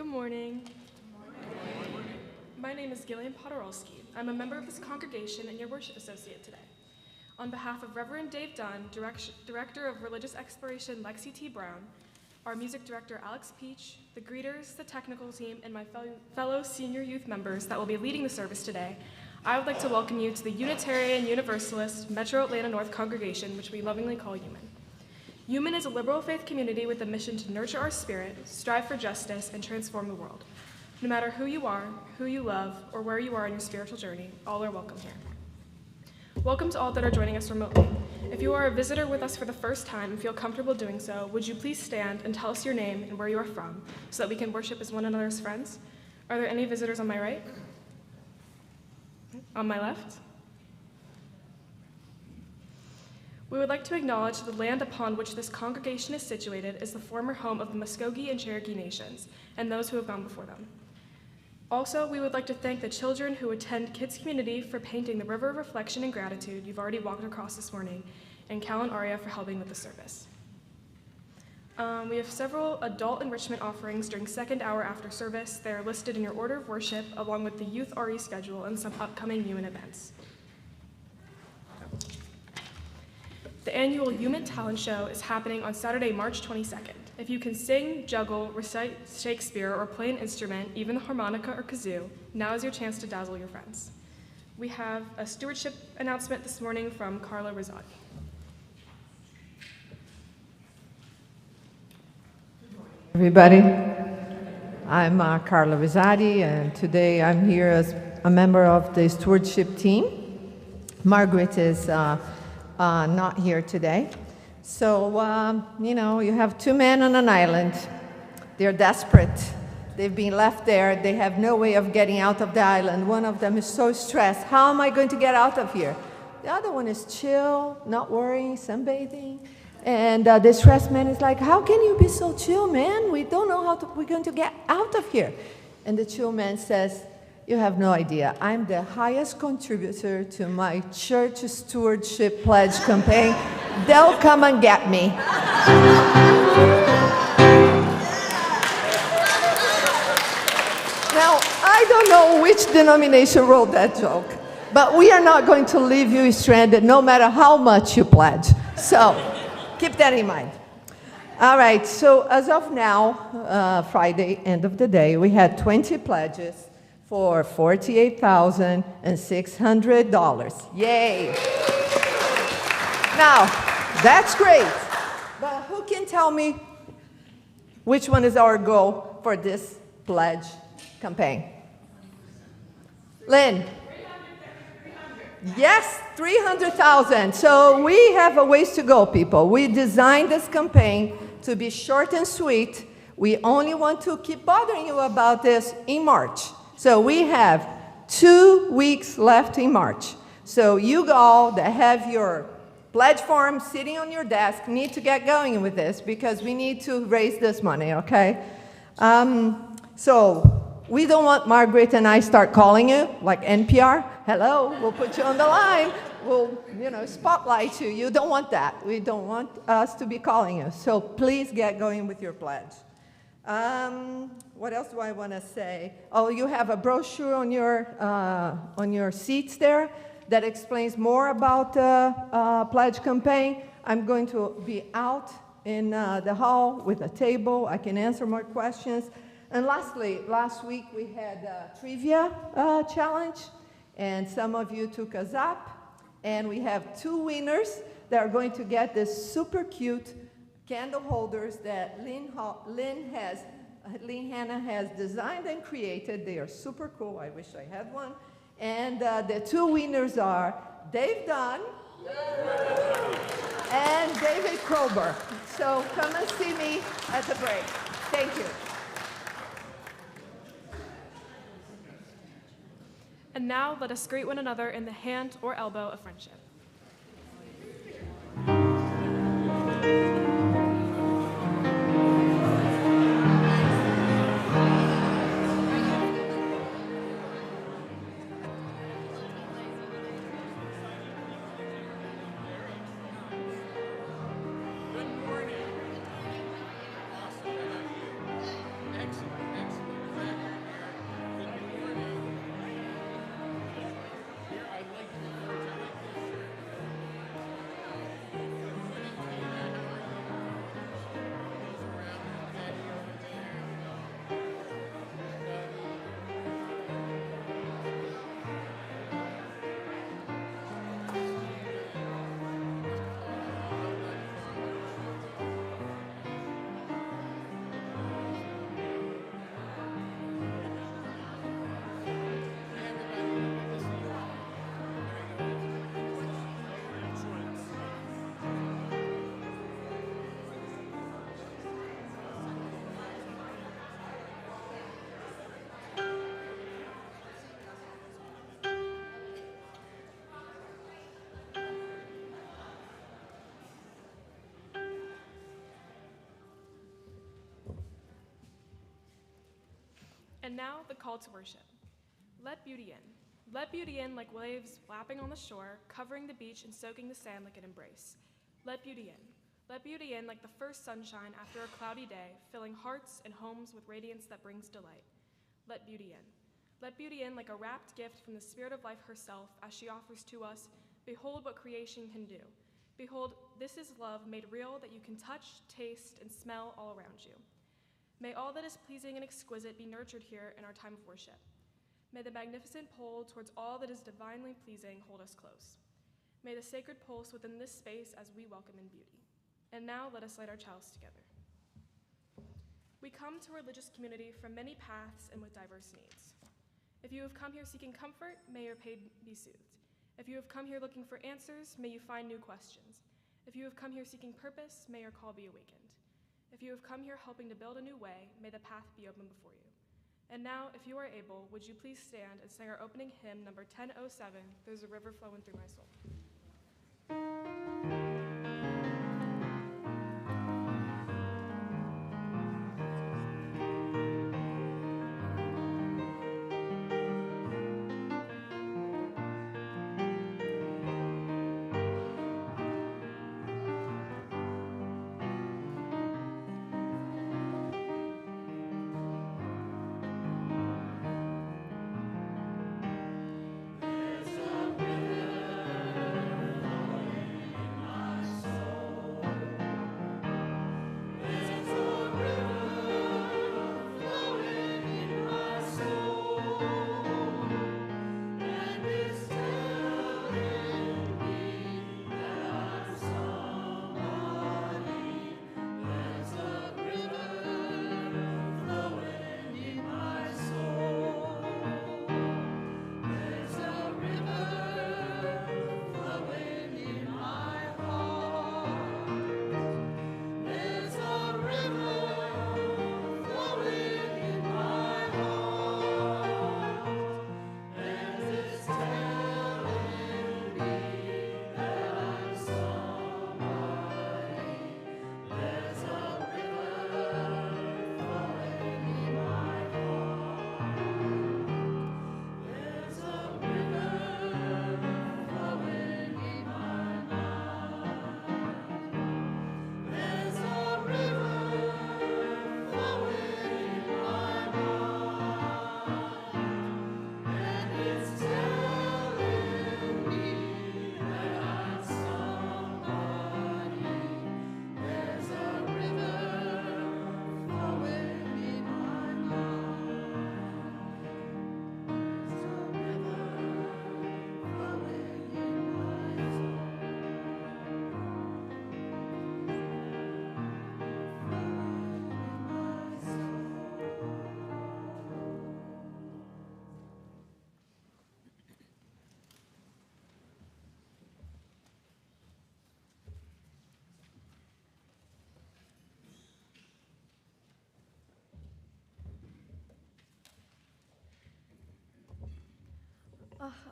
Good morning. My name is Gillian Podorowski. I'm a member of this congregation and your worship associate today. On behalf of Reverend Dave Dunn, Director of Religious Exploration Lexi T. Brown, our music director Alex Peach, the greeters, the technical team, and my fellow senior youth members that will be leading the service today, I would like to welcome you to the Unitarian Universalist Metro Atlanta North congregation, which we lovingly call UUMAN. UUMAN is a liberal faith community with a mission to nurture our spirit, strive for justice, and transform the world. No matter who you are, who you love, or where you are in your spiritual journey, all are welcome here. Welcome to all that are joining us remotely. If you are a visitor with us for the first time and feel comfortable doing so, would you please stand and tell us your name and where you are from so that we can worship as one another's friends? Are there any visitors on my right? On my left? We would like to acknowledge the land upon which this congregation is situated is the former home of the Muskogee and Cherokee nations and those who have gone before them. Also, we would like to thank the children who attend Kids Community for painting the river of reflection and gratitude you've already walked across this morning, and Cal and Aria for helping with the service. We have several adult enrichment offerings during second hour after service. They are listed in your order of worship, along with the youth RE schedule and some upcoming UUMAN events. The annual UUMAN Talent Show is happening on Saturday, March 22nd. If you can sing, juggle, recite Shakespeare, or play an instrument, even the harmonica or kazoo, now is your chance to dazzle your friends. We have a stewardship announcement this morning from Carla Rosati. Everybody, I'm Carla Rosati, and today I'm here as a member of the stewardship team. Margaret is not here today. So, you have two men on an island. They're desperate. They've been left there. They have no way of getting out of the island. One of them is so stressed. How am I going to get out of here? The other one is chill, not worrying, sunbathing. And the stressed man is like, how can you be so chill, man? We don't know how we're going to get out of here. And the chill man says, you have no idea. I'm the highest contributor to my church stewardship pledge campaign. They'll come and get me. Now, I don't know which denomination wrote that joke, but we are not going to leave you stranded no matter how much you pledge. So keep that in mind. All right, so as of now, Friday, end of the day, we had 20 pledges for $48,600. Yay! Now, that's great, but who can tell me which one is our goal for this pledge campaign? Lynn? Yes, 300,000. So we have a ways to go, people. We designed this campaign to be short and sweet. We only want to keep bothering you about this in March. So we have 2 weeks left in March. So you all that have your pledge form sitting on your desk need to get going with this because we need to raise this money, okay? So we don't want Margaret and I start calling you like NPR. Hello, we'll put you on the line. We'll, spotlight you. You don't want that. We don't want us to be calling you. So please get going with your pledge. What else do I want to say? Oh, you have a brochure on your seats there that explains more about the pledge campaign. I'm going to be out in the hall with a table. I can answer more questions. And lastly, last week we had a trivia challenge, and some of you took us up. And we have 2 winners that are going to get this super cute candle holders that Lynn Hanna has designed and created. They are super cool. I wish I had one. And the 2 winners are Dave Dunn and David Krober. So come and see me at the break. Thank you. And now let us greet one another in the hand or elbow of friendship. Excellent. And now, the call to worship. Let beauty in. Let beauty in like waves lapping on the shore, covering the beach and soaking the sand like an embrace. Let beauty in. Let beauty in like the first sunshine after a cloudy day, filling hearts and homes with radiance that brings delight. Let beauty in. Let beauty in like a wrapped gift from the Spirit of life herself as she offers to us, behold what creation can do. Behold, this is love made real that you can touch, taste, and smell all around you. May all that is pleasing and exquisite be nurtured here in our time of worship. May the magnificent pull towards all that is divinely pleasing hold us close. May the sacred pulse within this space as we welcome in beauty. And now let us light our chalice together. We come to a religious community from many paths and with diverse needs. If you have come here seeking comfort, may your pain be soothed. If you have come here looking for answers, may you find new questions. If you have come here seeking purpose, may your call be awakened. If you have come here hoping to build a new way, may the path be open before you. And now, if you are able, would you please stand and sing our opening hymn, number 1007, There's a River Flowing Through My Soul.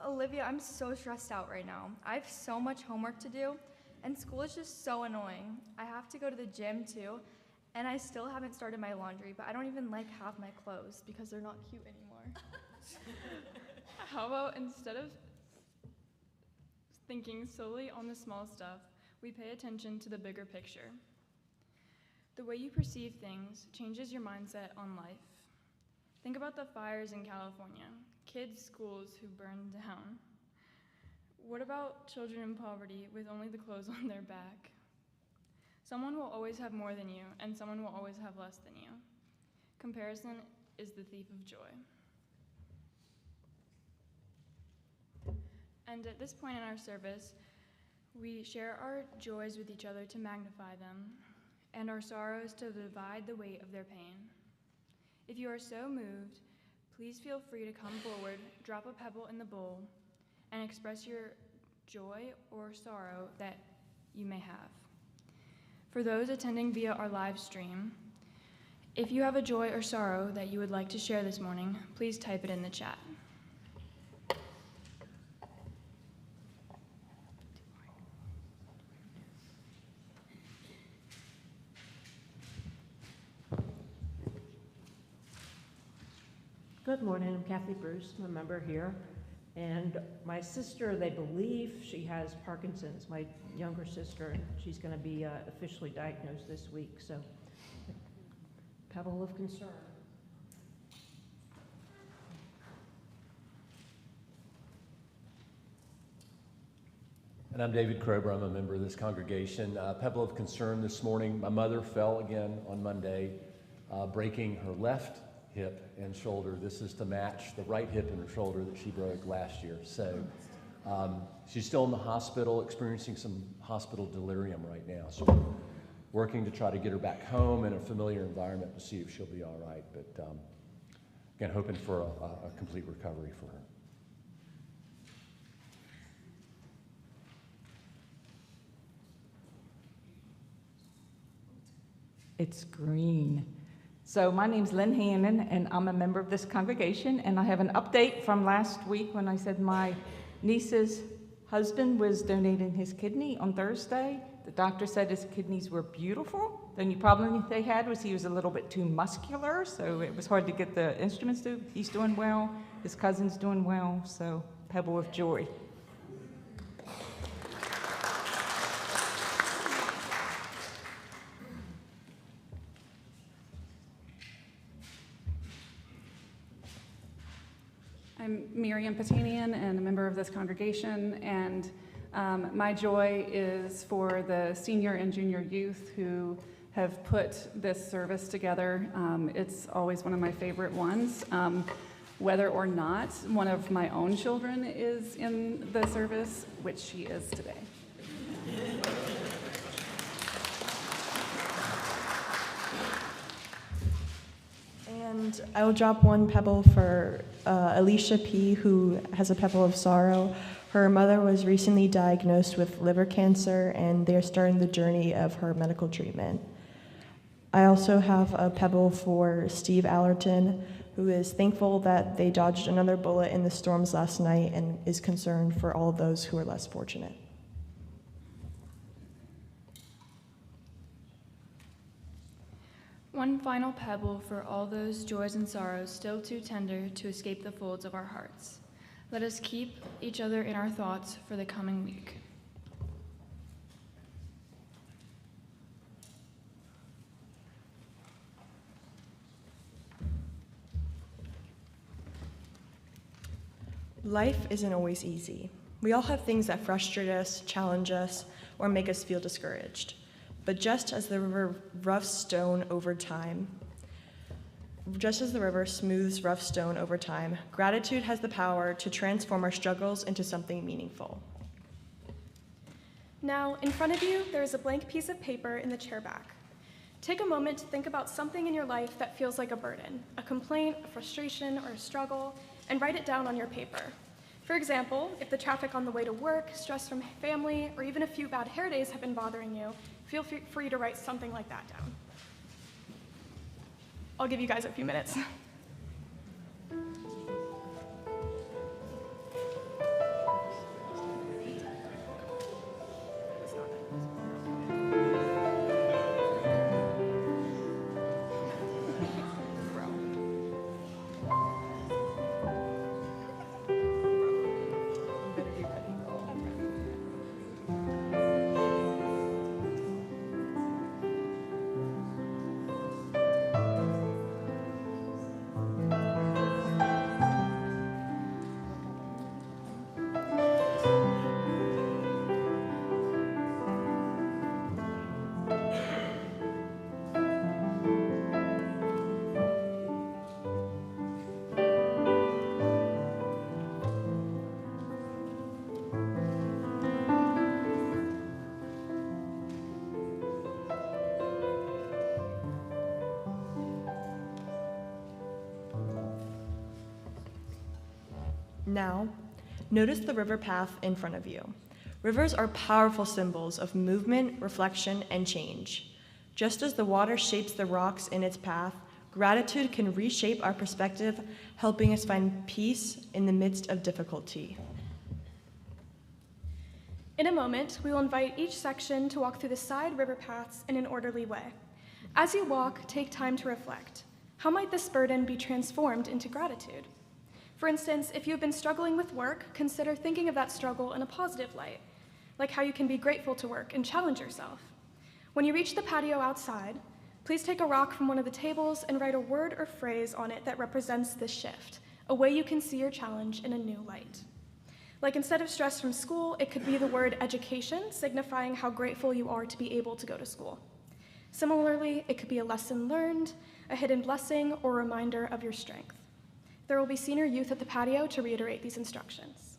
Olivia, I'm so stressed out right now. I have so much homework to do, and school is just so annoying. I have to go to the gym too, and I still haven't started my laundry, but I don't even like half my clothes because they're not cute anymore. How about instead of thinking solely on the small stuff, we pay attention to the bigger picture? The way you perceive things changes your mindset on life. Think about the fires in California, kids' schools who burned down. What about children in poverty with only the clothes on their back? Someone will always have more than you, and someone will always have less than you. Comparison is the thief of joy. And at this point in our service, we share our joys with each other to magnify them, and our sorrows to divide the weight of their pain. If you are so moved, please feel free to come forward, drop a pebble in the bowl, and express your joy or sorrow that you may have. For those attending via our live stream, if you have a joy or sorrow that you would like to share this morning, please type it in the chat. Good morning, I'm Kathy Bruce, I'm a member here. And my sister, they believe she has Parkinson's, my younger sister, and she's going to be officially diagnosed this week, so pebble of concern. And I'm David Krober, I'm a member of this congregation. Pebble of concern this morning, my mother fell again on Monday, breaking her left hip and shoulder. This is to match the right hip and her shoulder that she broke last year. So she's still in the hospital, experiencing some hospital delirium right now. So we're working to try to get her back home in a familiar environment to see if she'll be all right. But again, hoping for a complete recovery for her. It's green. So my name's Lynn Hannon, and I'm a member of this congregation, and I have an update from last week when I said my niece's husband was donating his kidney on Thursday. The doctor said his kidneys were beautiful. The only problem they had was he was a little bit too muscular, so it was hard to get the instruments to. He's doing well. His cousin's doing well, so pebble of joy. I'm Miriam Patanian and a member of this congregation, and my joy is for the senior and junior youth who have put this service together. It's always one of my favorite ones. Whether or not one of my own children is in the service, which she is today. And I will drop one pebble for Alicia P., who has a pebble of sorrow. Her mother was recently diagnosed with liver cancer, and they're starting the journey of her medical treatment. I also have a pebble for Steve Allerton, who is thankful that they dodged another bullet in the storms last night and is concerned for all those who are less fortunate. One final pebble for all those joys and sorrows still too tender to escape the folds of our hearts. Let us keep each other in our thoughts for the coming week. Life isn't always easy. We all have things that frustrate us, challenge us, or make us feel discouraged. But just as the river smooths rough stone over time, gratitude has the power to transform our struggles into something meaningful. Now, in front of you, there is a blank piece of paper in the chair back. Take a moment to think about something in your life that feels like a burden, a complaint, a frustration, or a struggle, and write it down on your paper. For example, if the traffic on the way to work, stress from family, or even a few bad hair days have been bothering you, feel free to write something like that down. I'll give you guys a few minutes. Now, notice the river path in front of you. Rivers are powerful symbols of movement, reflection, and change. Just as the water shapes the rocks in its path, gratitude can reshape our perspective, helping us find peace in the midst of difficulty. In a moment, we will invite each section to walk through the side river paths in an orderly way. As you walk, take time to reflect. How might this burden be transformed into gratitude? For instance, if you have been struggling with work, consider thinking of that struggle in a positive light, like how you can be grateful to work and challenge yourself. When you reach the patio outside, please take a rock from one of the tables and write a word or phrase on it that represents this shift, a way you can see your challenge in a new light. Like instead of stress from school, it could be the word education, signifying how grateful you are to be able to go to school. Similarly, it could be a lesson learned, a hidden blessing, or a reminder of your strength. There will be senior youth at the patio to reiterate these instructions.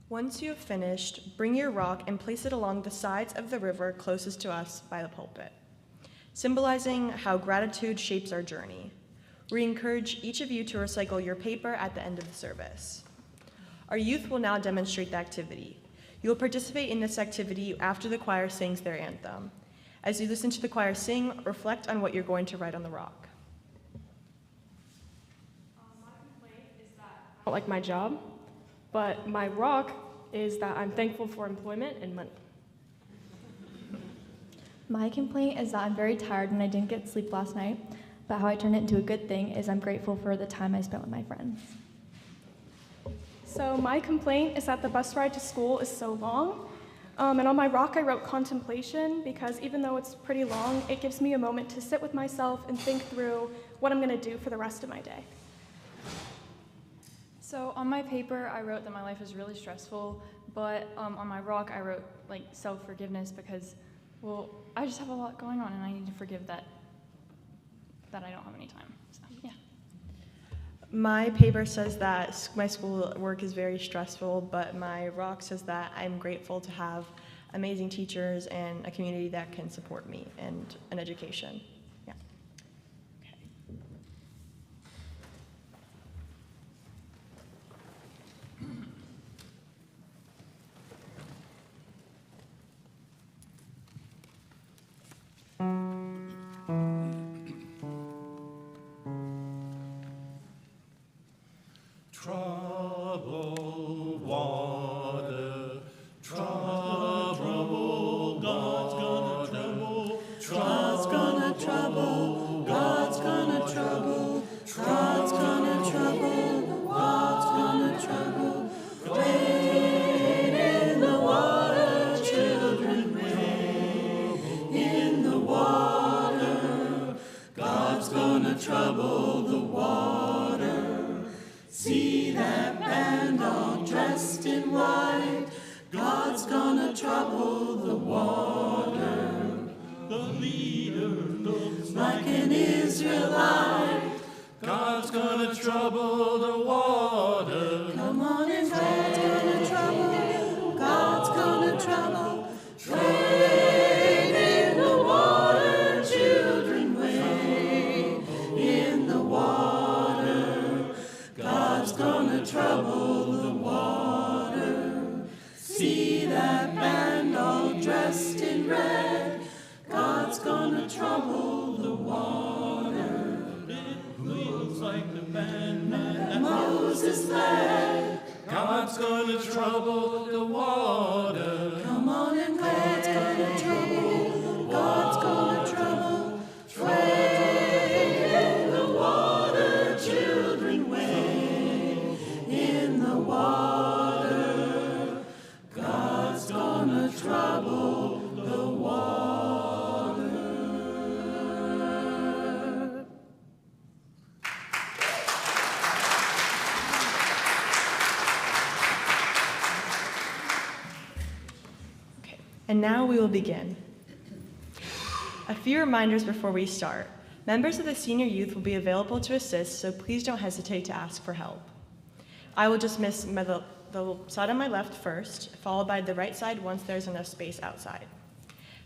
Once you have finished, bring your rock and place it along the sides of the river closest to us by the pulpit, symbolizing how gratitude shapes our journey. We encourage each of you to recycle your paper at the end of the service. Our youth will now demonstrate the activity. You will participate in this activity after the choir sings their anthem. As you listen to the choir sing, reflect on what you're going to write on the rock. My complaint is that I don't like my job, but my rock is that I'm thankful for employment and money. My complaint is that I'm very tired and I didn't get sleep last night, but how I turned it into a good thing is I'm grateful for the time I spent with my friends. So my complaint is that the bus ride to school is so long, and on my rock I wrote contemplation because even though it's pretty long, it gives me a moment to sit with myself and think through what I'm going to do for the rest of my day. So on my paper, I wrote that my life is really stressful, but on my rock, I wrote like self-forgiveness because, well, I just have a lot going on and I need to forgive that I don't have any time. So, yeah. My paper says that my school work is very stressful, but my rock says that I'm grateful to have amazing teachers and a community that can support me and an education. Yeah. Okay. Troubled water, trouble, God's gonna trouble, God's gonna trouble, God's gonna trouble, God's gonna trouble, God's gonna trouble. Wade in the water, children, wade in the water, God's gonna trouble the water. See that band all dressed in white, God's gonna trouble the water. The leader looks like an Israelite, God's gonna trouble the water. Come on and God's gonna trouble, God's gonna trouble. Wade in the water, children, wade in the water, God's gonna trouble the water. See that band all dressed in red, God's gonna trouble the water. It looks like the band that Moses led, God's gonna trouble the water. Come on and God's gonna trouble, God's gonna trouble. Wade in the water, children, wade in the water, God's gonna trouble the water. Okay, and now we will begin. A few reminders before we start. Members of the senior youth will be available to assist, so please don't hesitate to ask for help. I will dismiss the side on my left first, followed by the right side once there's enough space outside.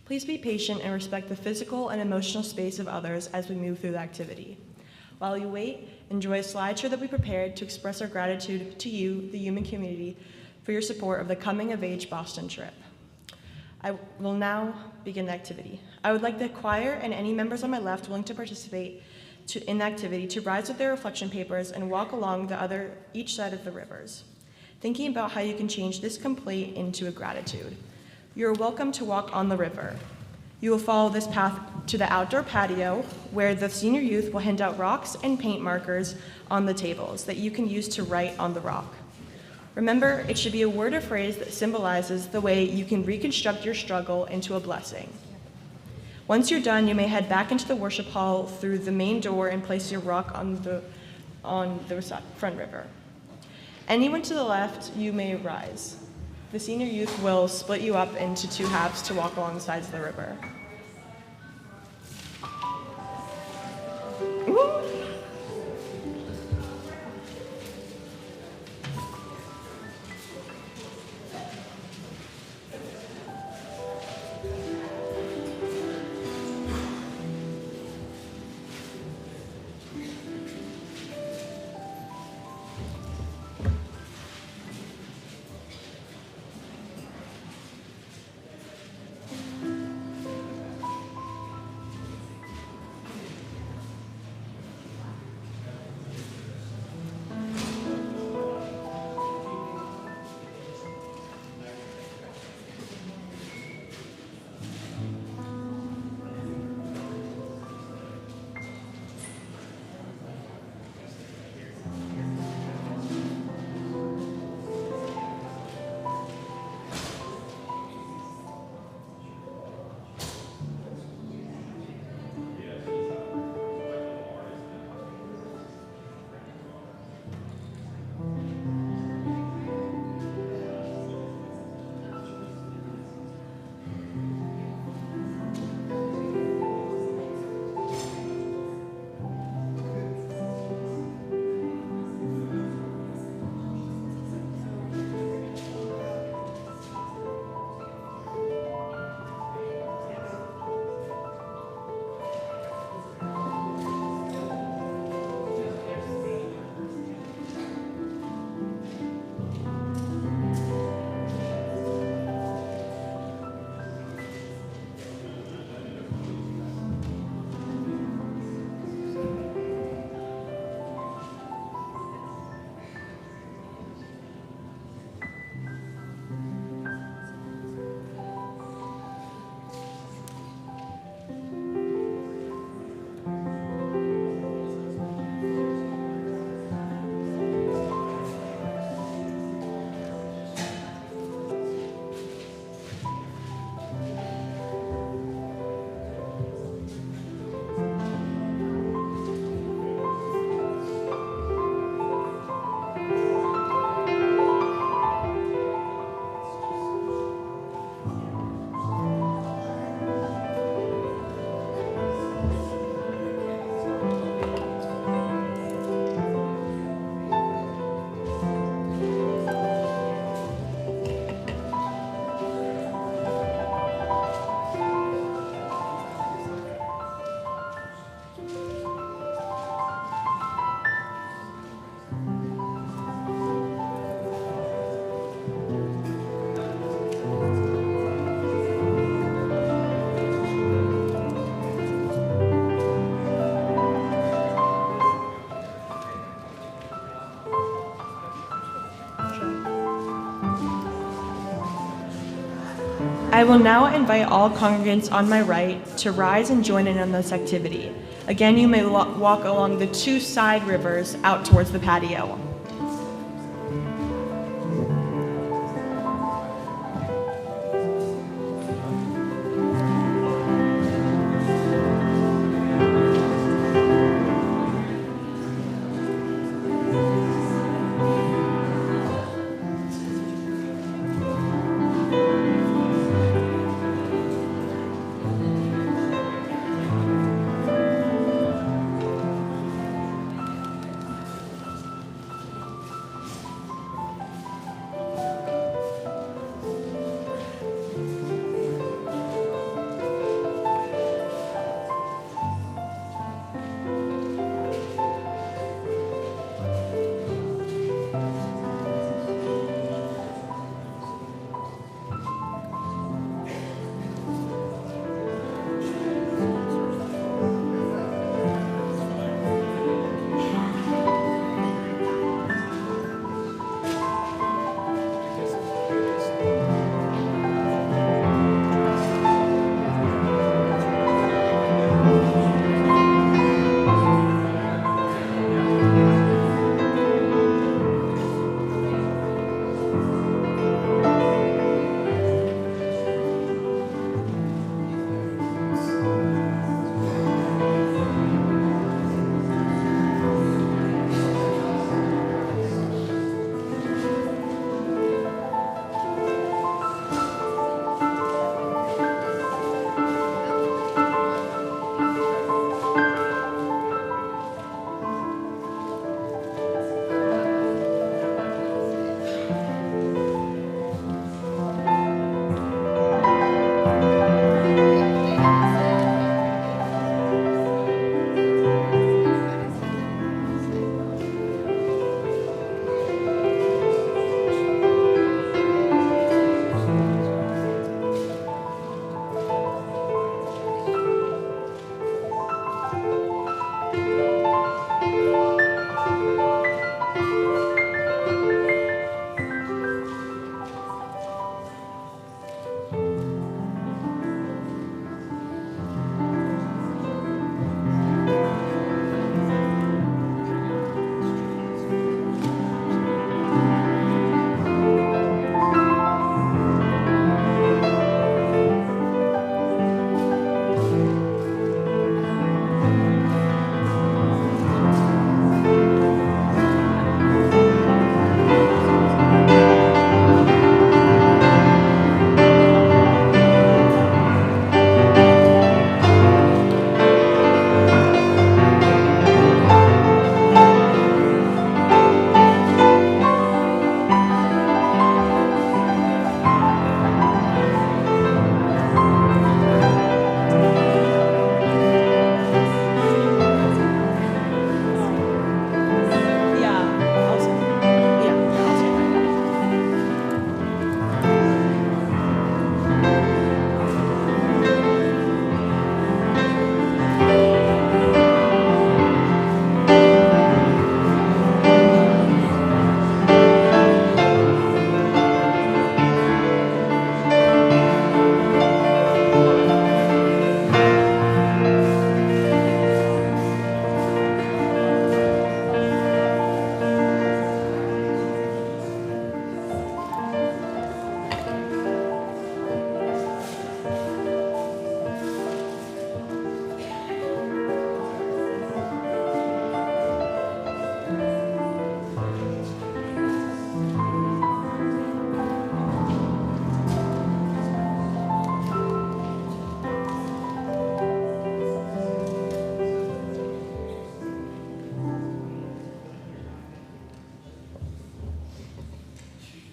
Please be patient and respect the physical and emotional space of others as we move through the activity. While you wait, enjoy a slideshow that we prepared to express our gratitude to you, the UUMAN community, for your support of the Coming of Age Boston trip. I will now begin the activity. I would like the choir and any members on my left willing to participate in the activity to rise with their reflection papers and walk along each side of the rivers, thinking about how you can change this complaint into a gratitude. You are welcome to walk on the river. You will follow this path to the outdoor patio, where the senior youth will hand out rocks and paint markers on the tables that you can use to write on the rock. Remember, it should be a word or phrase that symbolizes the way you can reconstruct your struggle into a blessing. Once you're done, you may head back into the worship hall through the main door and place your rock on the front river. Anyone to the left, you may rise. The senior youth will split you up into two halves to walk along the sides of the river. I will now invite all congregants on my right to rise and join in on this activity. Again, you may walk along the two side rivers out towards the patio.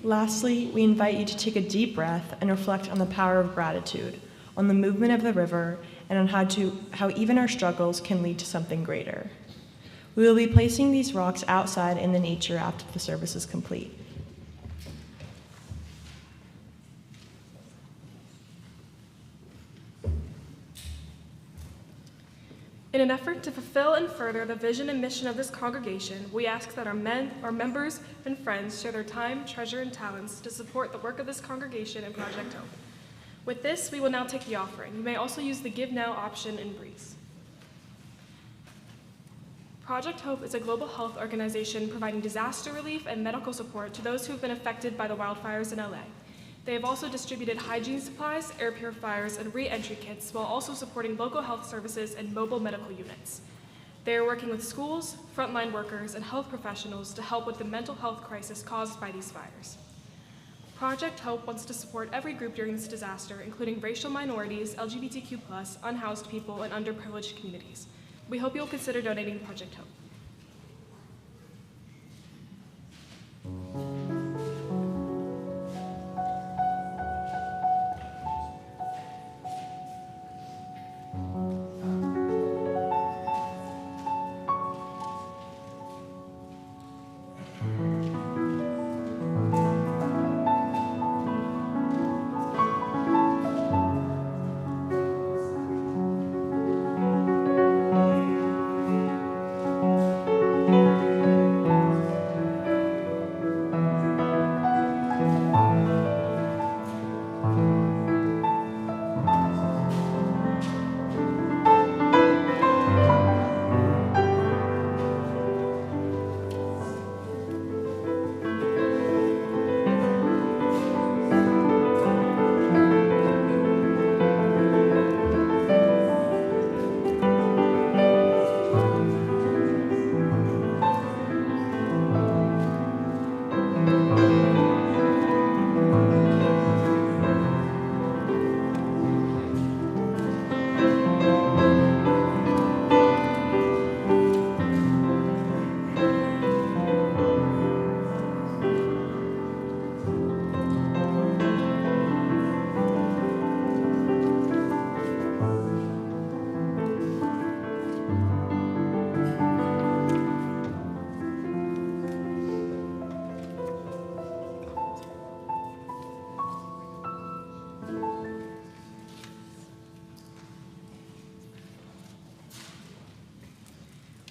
Lastly, we invite you to take a deep breath and reflect on the power of gratitude, on the movement of the river, and on how even our struggles can lead to something greater. We will be placing these rocks outside in the nature after the service is complete. In an effort to fulfill and further the vision and mission of this congregation, we ask that our members and friends share their time, treasure, and talents to support the work of this congregation and Project Hope. With this, we will now take the offering. You may also use the Give Now option in Breeze. Project Hope is a global health organization providing disaster relief and medical support to those who have been affected by the wildfires in LA. They have also distributed hygiene supplies, air purifiers, and re-entry kits while also supporting local health services and mobile medical units. They are working with schools, frontline workers, and health professionals to help with the mental health crisis caused by these fires. Project Hope wants to support every group during this disaster, including racial minorities, LGBTQ+, unhoused people, and underprivileged communities. We hope you'll consider donating to Project Hope.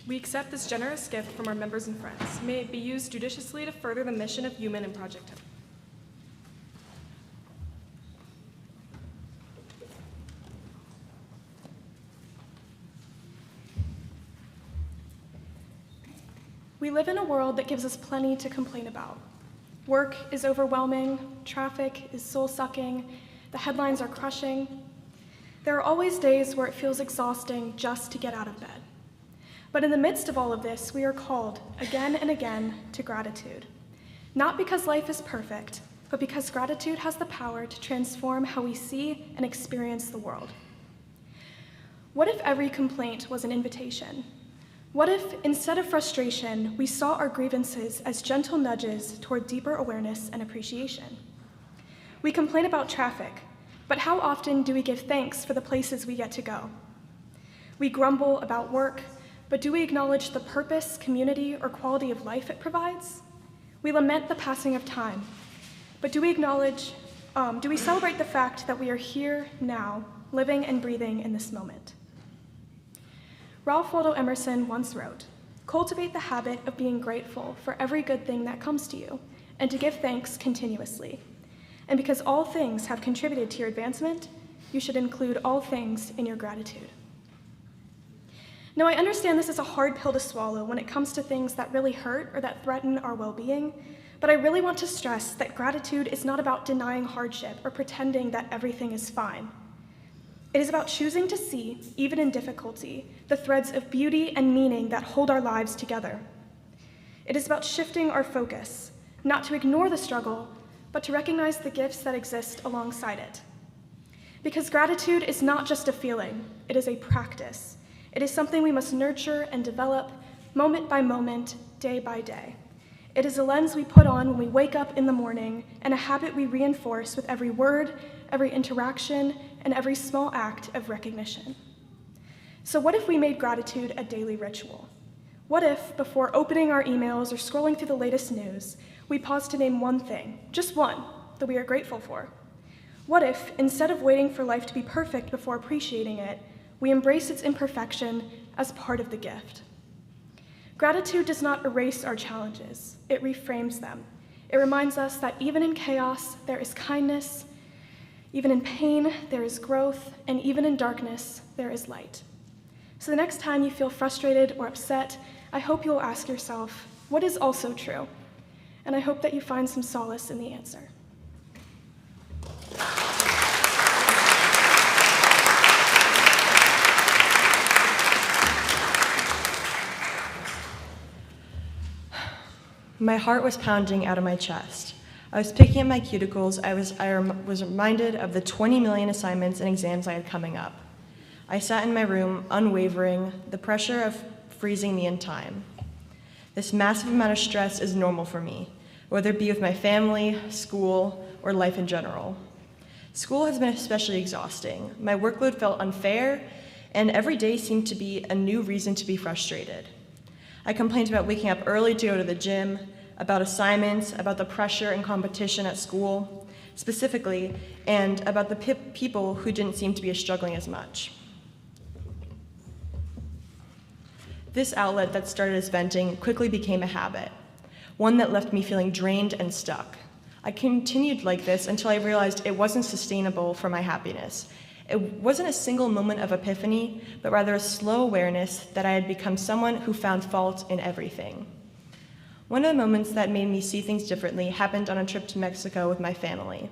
We accept this generous gift from our members and friends. May it be used judiciously to further the mission of UUMAN and Project Hope. We live in a world that gives us plenty to complain about. Work is overwhelming, traffic is soul-sucking, the headlines are crushing. There are always days where it feels exhausting just to get out of bed. But in the midst of all of this, we are called again and again to gratitude. Not because life is perfect, but because gratitude has the power to transform how we see and experience the world. What if every complaint was an invitation? What if, instead of frustration, we saw our grievances as gentle nudges toward deeper awareness and appreciation? We complain about traffic, but how often do we give thanks for the places we get to go? We grumble about work, but do we acknowledge the purpose, community, or quality of life it provides? We lament the passing of time, but do we celebrate the fact that we are here now, living and breathing in this moment? Ralph Waldo Emerson once wrote, "Cultivate the habit of being grateful for every good thing that comes to you, and to give thanks continuously. And because all things have contributed to your advancement, you should include all things in your gratitude." Now, I understand this is a hard pill to swallow when it comes to things that really hurt or that threaten our well-being, but I really want to stress that gratitude is not about denying hardship or pretending that everything is fine. It is about choosing to see, even in difficulty, the threads of beauty and meaning that hold our lives together. It is about shifting our focus, not to ignore the struggle, but to recognize the gifts that exist alongside it. Because gratitude is not just a feeling, it is a practice. It is something we must nurture and develop moment by moment, day by day. It is a lens we put on when we wake up in the morning, and a habit we reinforce with every word, every interaction, and every small act of recognition. So what if we made gratitude a daily ritual? What if, before opening our emails or scrolling through the latest news, we paused to name one thing, just one, that we are grateful for? What if, instead of waiting for life to be perfect before appreciating it, we embrace its imperfection as part of the gift? Gratitude does not erase our challenges, it reframes them. It reminds us that even in chaos, there is kindness, even in pain, there is growth, and even in darkness, there is light. So the next time you feel frustrated or upset, I hope you will ask yourself, what is also true? And I hope that you find some solace in the answer. My heart was pounding out of my chest. I was picking at my cuticles. I was reminded of the 20 million assignments and exams I had coming up. I sat in my room, unwavering, the pressure of freezing me in time. This massive amount of stress is normal for me, whether it be with my family, school, or life in general. School has been especially exhausting. My workload felt unfair, and every day seemed to be a new reason to be frustrated. I complained about waking up early to go to the gym, about assignments, about the pressure and competition at school, specifically, and about the people who didn't seem to be struggling as much. This outlet that started as venting quickly became a habit, one that left me feeling drained and stuck. I continued like this until I realized it wasn't sustainable for my happiness. It wasn't a single moment of epiphany, but rather a slow awareness that I had become someone who found fault in everything. One of the moments that made me see things differently happened on a trip to Mexico with my family.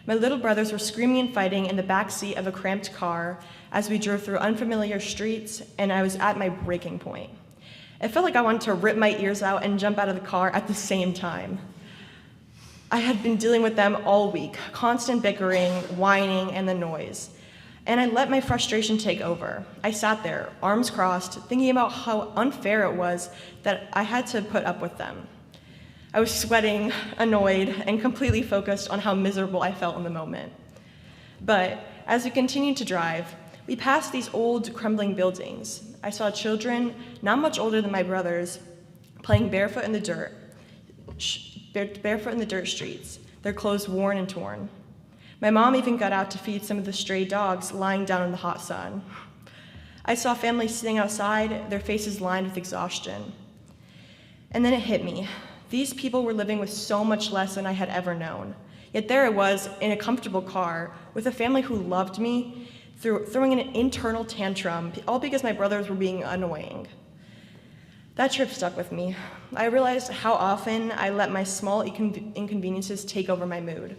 My little brothers were screaming and fighting in the back seat of a cramped car as we drove through unfamiliar streets, and I was at my breaking point. It felt like I wanted to rip my ears out and jump out of the car at the same time. I had been dealing with them all week, constant bickering, whining, and the noise. And I let my frustration take over. I sat there, arms crossed, thinking about how unfair it was that I had to put up with them. I was sweating, annoyed, and completely focused on how miserable I felt in the moment. But as we continued to drive, we passed these old, crumbling buildings. I saw children, not much older than my brothers, playing barefoot in the dirt streets, their clothes worn and torn. My mom even got out to feed some of the stray dogs lying down in the hot sun. I saw families sitting outside, their faces lined with exhaustion. And then it hit me. These people were living with so much less than I had ever known. Yet there I was in a comfortable car with a family who loved me, throwing an internal tantrum, all because my brothers were being annoying. That trip stuck with me. I realized how often I let my small inconveniences take over my mood,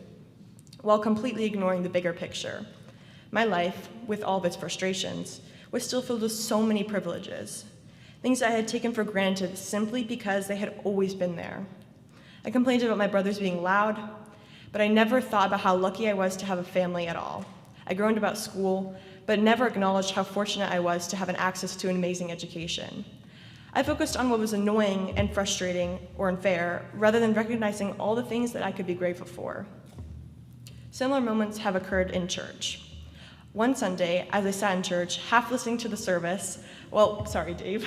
while completely ignoring the bigger picture. My life, with all of its frustrations, was still filled with so many privileges, things I had taken for granted simply because they had always been there. I complained about my brothers being loud, but I never thought about how lucky I was to have a family at all. I groaned about school, but never acknowledged how fortunate I was to have an access to an amazing education. I focused on what was annoying and frustrating or unfair, rather than recognizing all the things that I could be grateful for. Similar moments have occurred in church. One Sunday, as I sat in church, half listening to the service, sorry, Dave,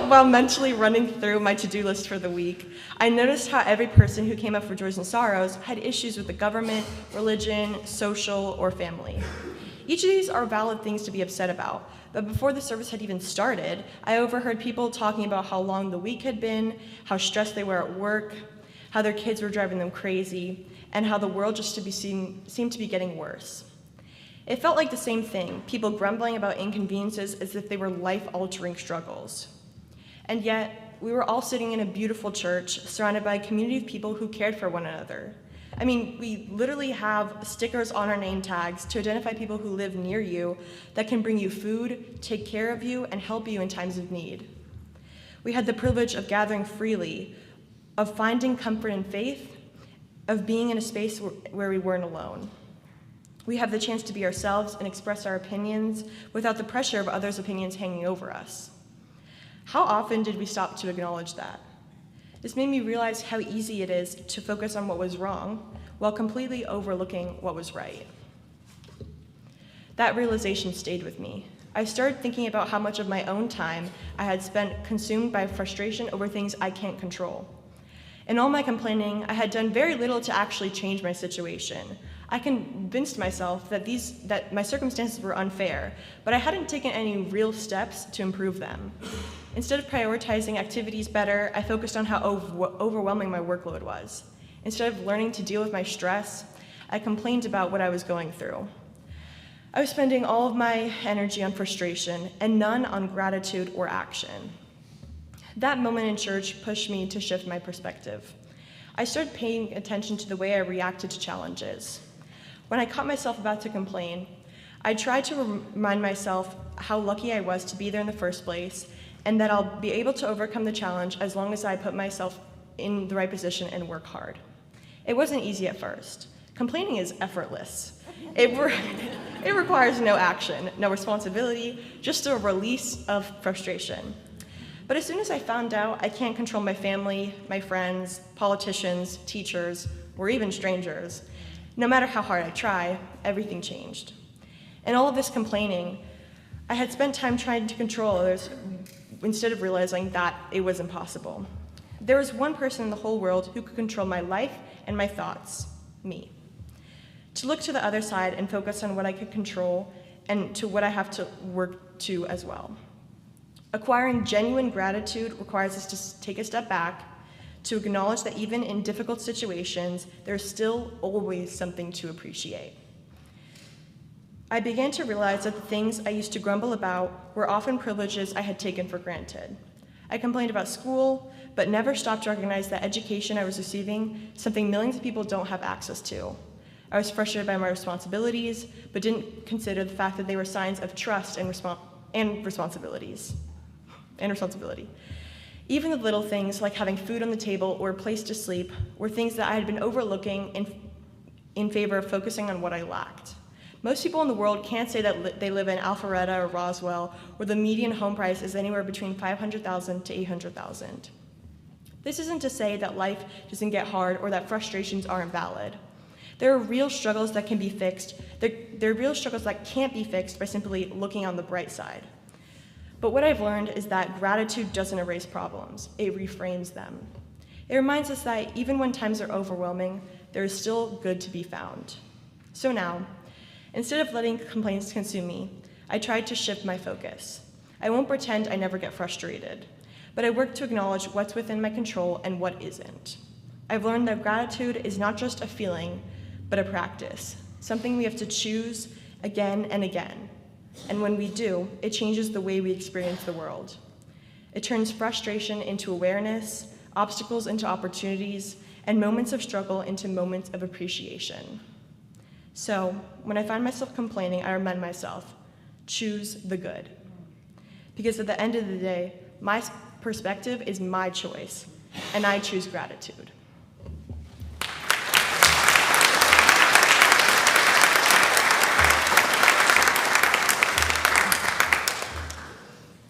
while mentally running through my to-do list for the week, I noticed how every person who came up for joys and sorrows had issues with the government, religion, social, or family. Each of these are valid things to be upset about, but before the service had even started, I overheard people talking about how long the week had been, how stressed they were at work, how their kids were driving them crazy, and how the world just seemed to be getting worse. It felt like the same thing, people grumbling about inconveniences as if they were life-altering struggles. And yet, we were all sitting in a beautiful church, surrounded by a community of people who cared for one another. I mean, we literally have stickers on our name tags to identify people who live near you that can bring you food, take care of you, and help you in times of need. We had the privilege of gathering freely, of finding comfort in faith, of being in a space where we weren't alone. We have the chance to be ourselves and express our opinions without the pressure of others' opinions hanging over us. How often did we stop to acknowledge that? This made me realize how easy it is to focus on what was wrong while completely overlooking what was right. That realization stayed with me. I started thinking about how much of my own time I had spent consumed by frustration over things I can't control. In all my complaining, I had done very little to actually change my situation. I convinced myself that my circumstances were unfair, but I hadn't taken any real steps to improve them. Instead of prioritizing activities better, I focused on how overwhelming my workload was. Instead of learning to deal with my stress, I complained about what I was going through. I was spending all of my energy on frustration and none on gratitude or action. That moment in church pushed me to shift my perspective. I started paying attention to the way I reacted to challenges. When I caught myself about to complain, I tried to remind myself how lucky I was to be there in the first place and that I'll be able to overcome the challenge as long as I put myself in the right position and work hard. It wasn't easy at first. Complaining is effortless. It requires no action, no responsibility, just a release of frustration. But as soon as I found out I can't control my family, my friends, politicians, teachers, or even strangers, no matter how hard I try, everything changed. In all of this complaining, I had spent time trying to control others instead of realizing that it was impossible. There was one person in the whole world who could control my life and my thoughts, me. To look to the other side and focus on what I could control and to what I have to work to as well. Acquiring genuine gratitude requires us to take a step back, to acknowledge that even in difficult situations, there's still always something to appreciate. I began to realize that the things I used to grumble about were often privileges I had taken for granted. I complained about school, but never stopped to recognize that education I was receiving, something millions of people don't have access to. I was frustrated by my responsibilities, but didn't consider the fact that they were signs of trust and responsibility. Even the little things like having food on the table or a place to sleep were things that I had been overlooking in favor of focusing on what I lacked. Most people in the world can't say that they live in Alpharetta or Roswell, where the median home price is anywhere between $500,000 to $800,000. This isn't to say that life doesn't get hard or that frustrations aren't valid. There are real struggles that can be fixed. There are real struggles that can't be fixed by simply looking on the bright side. But what I've learned is that gratitude doesn't erase problems, it reframes them. It reminds us that even when times are overwhelming, there is still good to be found. So now, instead of letting complaints consume me, I tried to shift my focus. I won't pretend I never get frustrated, but I work to acknowledge what's within my control and what isn't. I've learned that gratitude is not just a feeling, but a practice, something we have to choose again and again. And when we do, it changes the way we experience the world. It turns frustration into awareness, obstacles into opportunities, and moments of struggle into moments of appreciation. So, when I find myself complaining, I remind myself, choose the good. Because at the end of the day, my perspective is my choice, and I choose gratitude.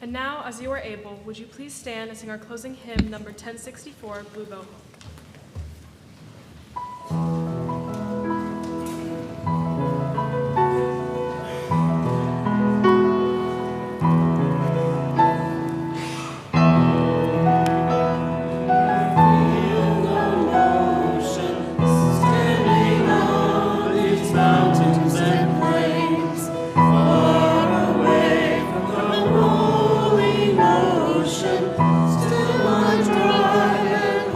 And now, as you are able, would you please stand and sing our closing hymn, number 1064, Blue Boat? Still I drive and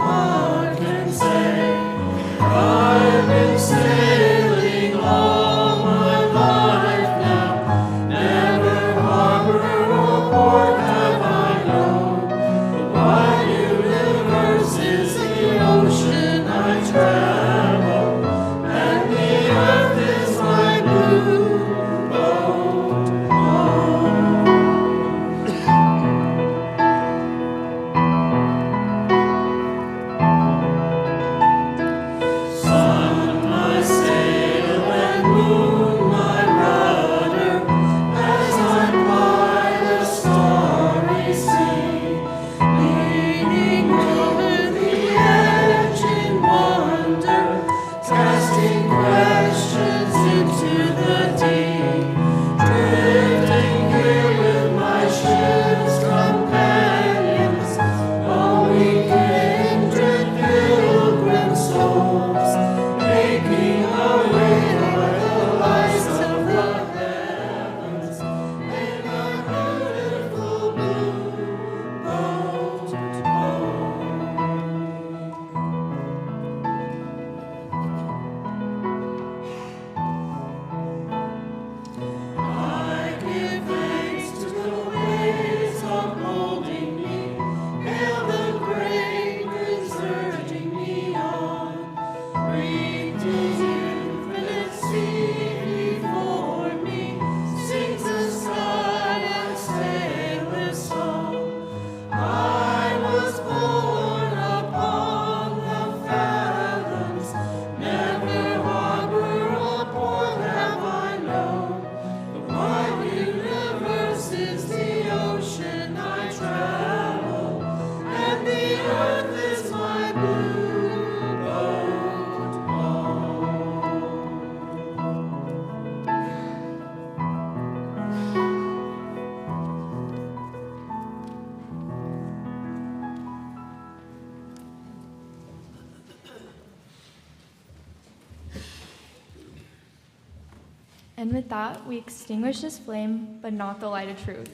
And with that, we extinguish this flame, but not the light of truth,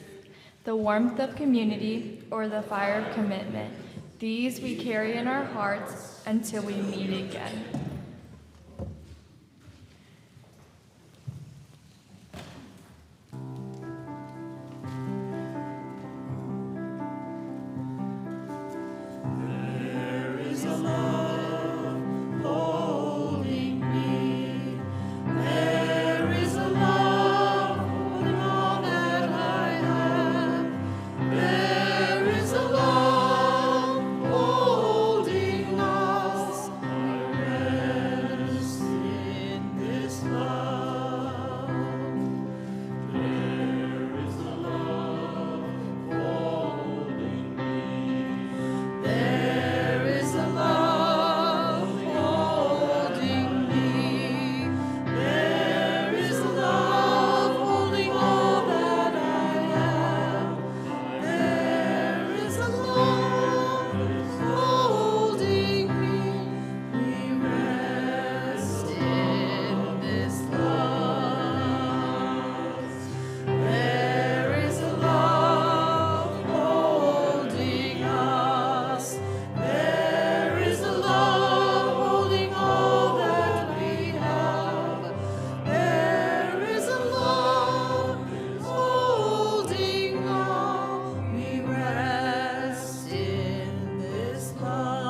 the warmth of community, or the fire of commitment. These we carry in our hearts until we meet again. There is a love holding me. There is a love holding all that I have. There is a love holding us. I rest in this love. There is a love holding me. There is a love holding me. There is a love holding all that I have. There is a love holding me. We rest in this love. There is a love holding us. There is a love holding all that we have. There is a love holding all. We rest in this love.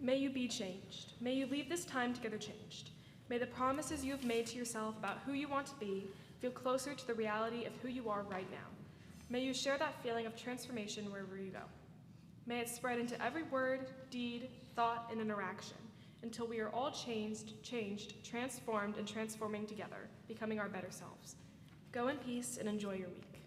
May you be changed. May you leave this time together changed. May the promises you have made to yourself about who you want to be feel closer to the reality of who you are right now. May you share that feeling of transformation wherever you go. May it spread into every word, deed, thought, and interaction until we are all changed, transformed, and transforming together, becoming our better selves. Go in peace and enjoy your week.